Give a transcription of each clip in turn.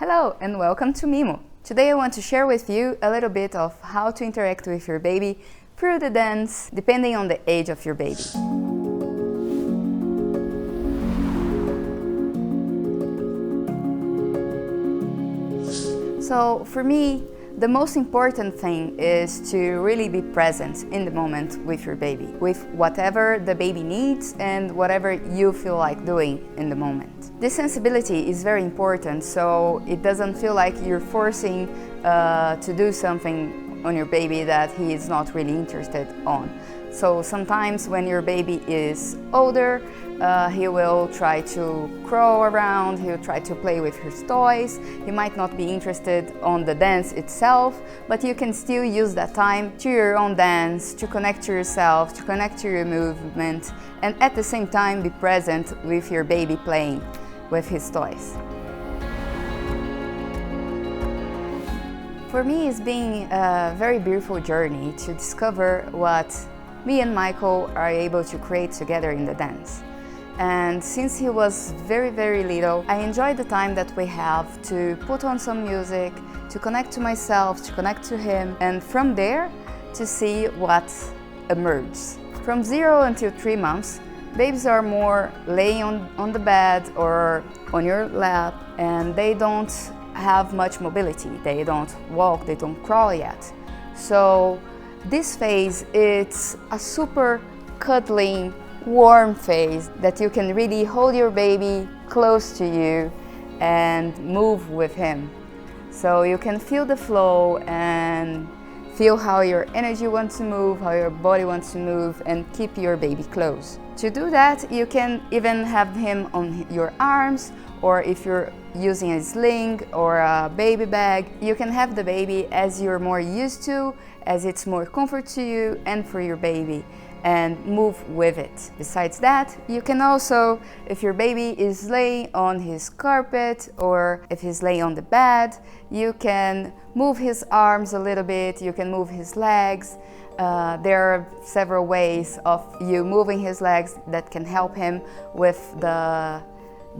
Hello and welcome to Mimo. Today I want to share with you a little bit of how to interact with your baby through the dance depending on the age of your baby. So for me, the most important thing is to really be present in the moment with your baby, with whatever the baby needs and whatever you feel like doing in the moment. This sensibility is very important, so it doesn't feel like you're forcing to do something on your baby that he is not really interested on. So sometimes when your baby is older, he will try to crawl around, he'll try to play with his toys. He might not be interested on the dance itself, but you can still use that time to your own dance, to connect to yourself, to connect to your movement, and at the same time be present with your baby playing with his toys. For me, it's been a very beautiful journey to discover what me and Michael are able to create together in the dance. And since he was very little, I enjoyed the time that we have to put on some music, to connect to myself, to connect to him, and from there to see what emerges. From 0 until 3 months, babies are more laying on the bed or on your lap, and they don't have much mobility. They don't walk, they don't crawl yet. So this phase, it's a super cuddling, warm phase that you can really hold your baby close to you and move with him. So you can feel the flow and feel how your energy wants to move, how your body wants to move, and keep your baby close. To do that, you can even have him on your arms, or if you're using a sling or a baby bag, you can have the baby as you're more used to, as it's more comfort to you and for your baby, and move with it. Besides that, you can also, if your baby is laying on his carpet or if he's laying on the bed, you can move his arms a little bit, you can move his legs. There are several ways of you moving his legs that can help him with the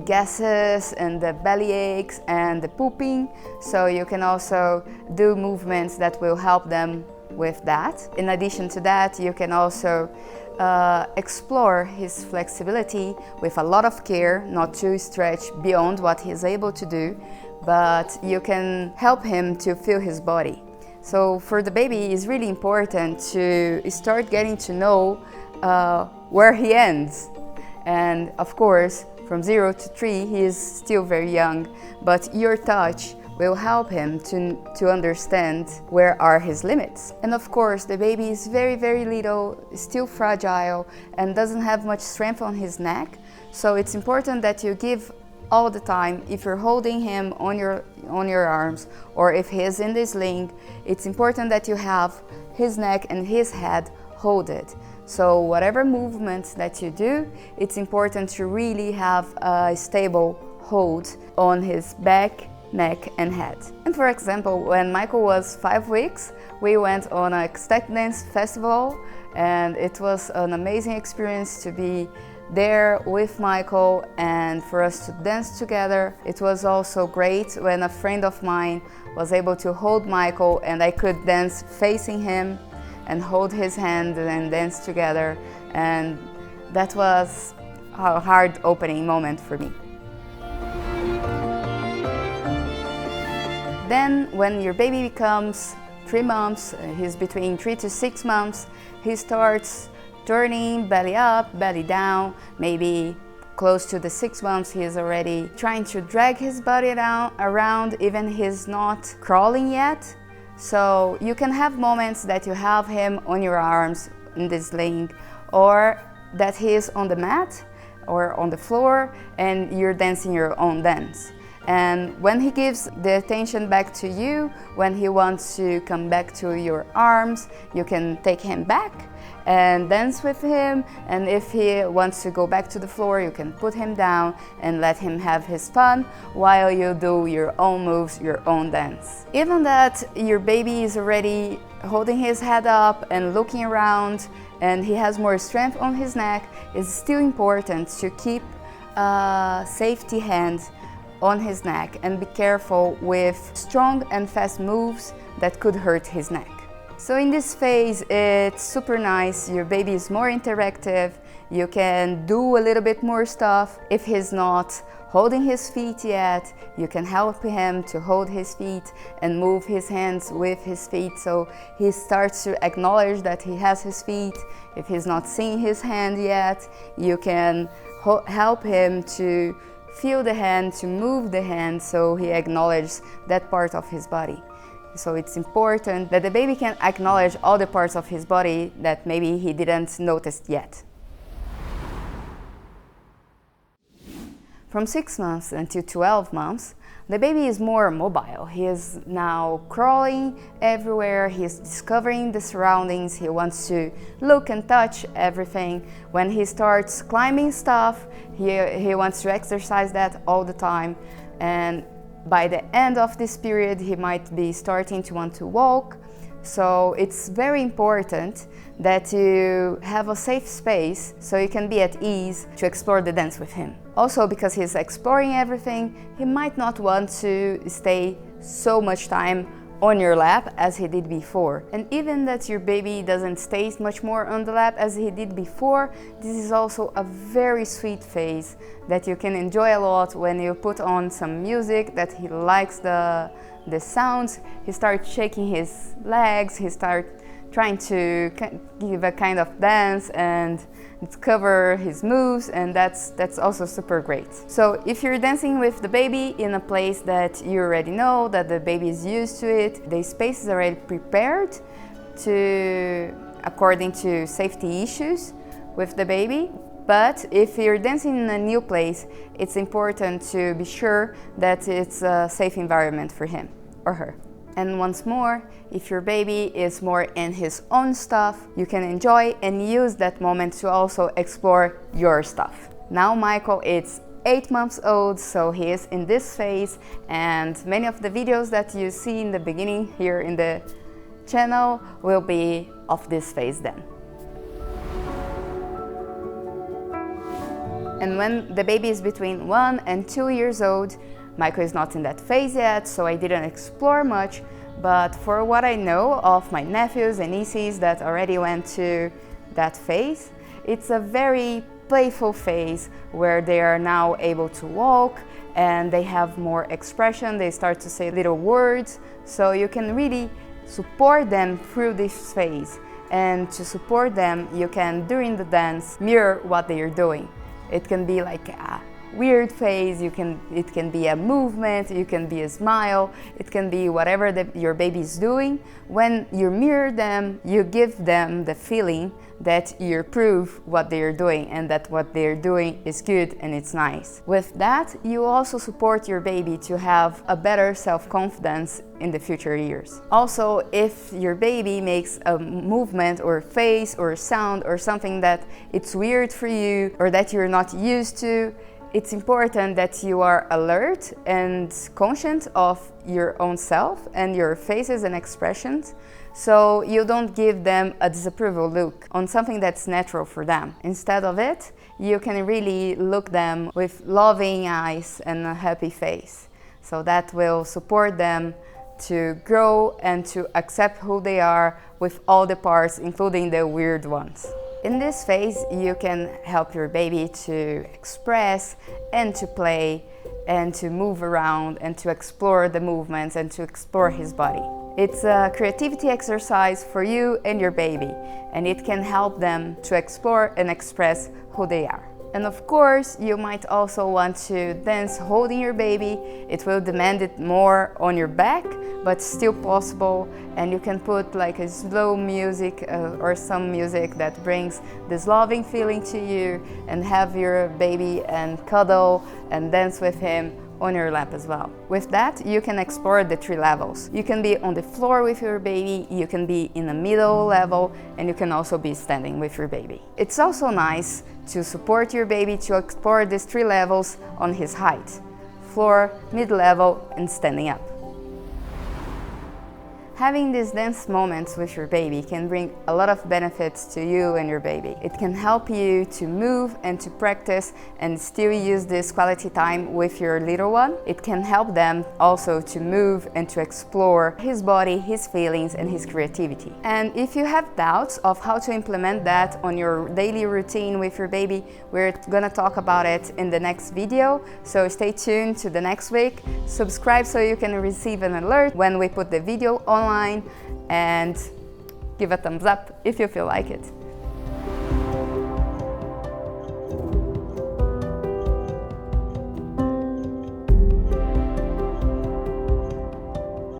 gases and the belly aches and the pooping. So you can also do movements that will help them with that. In addition to that, you can also explore his flexibility with a lot of care, not to stretch beyond what he's able to do, but you can help him to feel his body. So for the baby, it's really important to start getting to know where he ends. And of course, from 0 to 3, he is still very young, but your touch will help him to understand where are his limits. And of course, the baby is very little, still fragile, and doesn't have much strength on his neck. So it's important that you give all the time, if you're holding him on your arms, or if he is in the sling, it's important that you have his neck and his head hold it. So whatever movements that you do, it's important to really have a stable hold on his back, neck and head. And for example, when Michael was 5 weeks, we went on an Ecstatic Dance festival, and it was an amazing experience to be there with Michael and for us to dance together. It was also great when a friend of mine was able to hold Michael and I could dance facing him and hold his hand and dance together, and that was a hard opening moment for me. Then when your baby becomes 3 months, he's between 3 to 6 months, he starts turning belly up, belly down. Maybe close to the 6 months, he is already trying to drag his body down around, even he's not crawling yet. So you can have moments that you have him on your arms in the sling, or that he is on the mat or on the floor and you're dancing your own dance. And when he gives the attention back to you, when he wants to come back to your arms, you can take him back and dance with him. And if he wants to go back to the floor, you can put him down and let him have his fun while you do your own moves, your own dance. Even that your baby is already holding his head up and looking around and he has more strength on his neck, it's still important to keep a safety hand on his neck and be careful with strong and fast moves that could hurt his neck. So in this phase, it's super nice. Your baby is more interactive. You can do a little bit more stuff. If he's not holding his feet yet, you can help him to hold his feet and move his hands with his feet, so he starts to acknowledge that he has his feet. If he's not seeing his hand yet, you can help him to feel the hand, to move the hand, so he acknowledges that part of his body. So it's important that the baby can acknowledge all the parts of his body that maybe he didn't notice yet. From 6 months until 12 months, the baby is more mobile. He is now crawling everywhere. He's discovering the surroundings. He wants to look and touch everything. When he starts climbing stuff, he wants to exercise that all the time. And by the end of this period, he might be starting to want to walk. So it's very important that you have a safe space so you can be at ease to explore the dance with him. Also, because he's exploring everything, he might not want to stay so much time on your lap as he did before. And even that your baby doesn't stay much more on the lap as he did before, this is also a very sweet phase that you can enjoy a lot when you put on some music that he likes the sounds. He starts shaking his legs, he starts trying to give a kind of dance and discover his moves, and that's also super great. So if you're dancing with the baby in a place that you already know, that the baby is used to it, the space is already prepared according to safety issues with the baby. But if you're dancing in a new place, it's important to be sure that it's a safe environment for him or her. And once more, if your baby is more in his own stuff, you can enjoy and use that moment to also explore your stuff. Now Michael is 8 months old, so he is in this phase, and many of the videos that you see in the beginning here in the channel will be of this phase then. And when the baby is between 1 and 2 years old, Michael is not in that phase yet, so I didn't explore much, but for what I know of my nephews and nieces that already went to that phase, it's a very playful phase where they are now able to walk and they have more expression, they start to say little words, so you can really support them through this phase. And to support them, you can, during the dance, mirror what they are doing. It can be like a weird phase, it can be a movement, it can be a smile, it can be whatever your baby is doing. When you mirror them, you give them the feeling that you approve what they are doing and that what they are doing is good and it's nice. With that, you also support your baby to have a better self-confidence in the future years. Also, if your baby makes a movement or face or sound or something that it's weird for you or that you're not used to, it's important that you are alert and conscious of your own self and your faces and expressions, so you don't give them a disapproval look on something that's natural for them. Instead of it, you can really look them with loving eyes and a happy face. So that will support them to grow and to accept who they are with all the parts, including the weird ones. In this phase, you can help your baby to express and to play and to move around and to explore the movements and to explore his body. It's a creativity exercise for you and your baby, and it can help them to explore and express who they are. And of course, you might also want to dance holding your baby. It will demand it more on your back, but still possible. And you can put like a slow music or some music that brings this loving feeling to you, and have your baby and cuddle and dance with him on your lap as well. With that, you can explore the 3 levels. You can be on the floor with your baby, you can be in the middle level, and you can also be standing with your baby. It's also nice to support your baby to explore these 3 levels on his height: floor, mid-level, and standing up. Having these dance moments with your baby can bring a lot of benefits to you and your baby. It can help you to move and to practice and still use this quality time with your little one. It can help them also to move and to explore his body, his feelings, and his creativity. And if you have doubts of how to implement that on your daily routine with your baby, we're gonna talk about it in the next video. So stay tuned to the next week. Subscribe so you can receive an alert when we put the video online, and give a thumbs up if you feel like it.